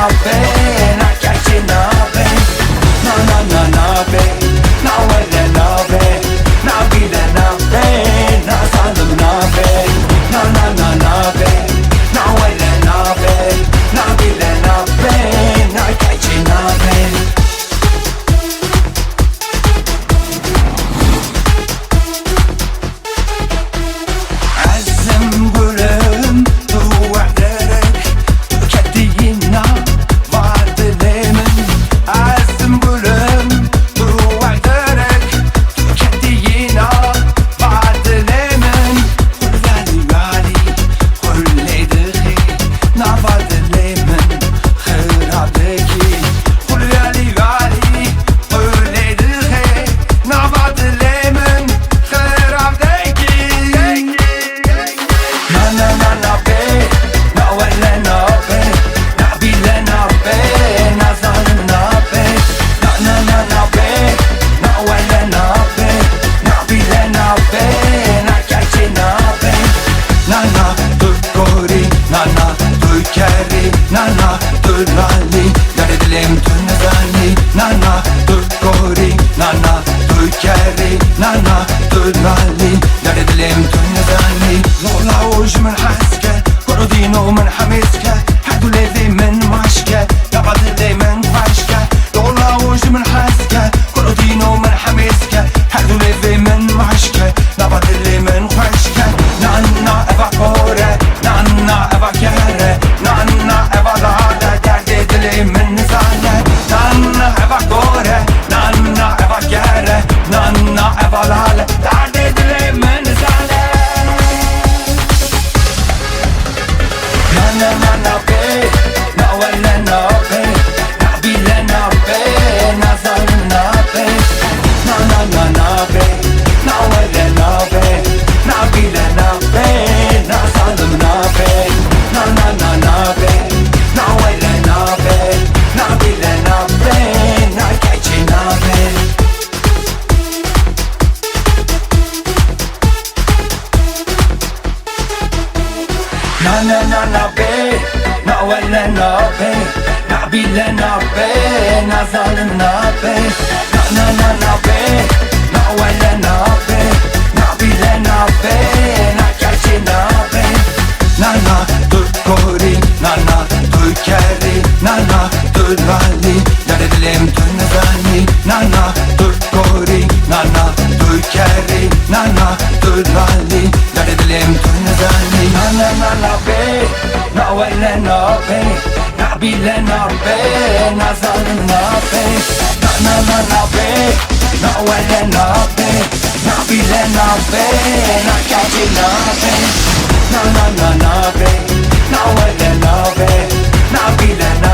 be, na kaçı na be, na na na na be, na vele na be, na bile na be, na sandım na be, na na na na be, na vele na be, na bile na be, na kaçı na be. Nana dur lali, yar dilim tünne zali. Nana dur kori, nana dur keri. Nana dur lali, yar dilim tünne zali. Lola uj min haske, korodino min hamiske. Hadu levi min maşke, yabad li min faşke. Lola uj min haske, korodino min hamiske. Hadu levi min maşke, yabad li min faşke. Nana eva kore, nana eva kere. Nana eva lade, derdi dilimin nizale. Nana eva kore, nana eva kere. Nana eva lale, derdi dilimin nizale. Na na na be, na wele na be, na bile na be, na zalim na be. Na na na na be, na wele na be, na bile na be, na zalim na be. Na na na na be, na wele na be, na bile na be, na kaçı na be. Na na na na be, na wele na be, na bile na be, na zalim na be. Na na na na be, na wele na be, na bile na be, na kaçı na be. Nana dur kori, nana dur keri. Nana dur lali, yar dilim tünne zali. Nana dur kori, nana dur keri. Nana dur lali, yar dilim tünne zali. Na na na na be, na wele na be, na bile na be, na zalim na be. Na na na na be, na wele na be, na bile na be, na kaçı na be. Na na na na be, na wele na be, na bile na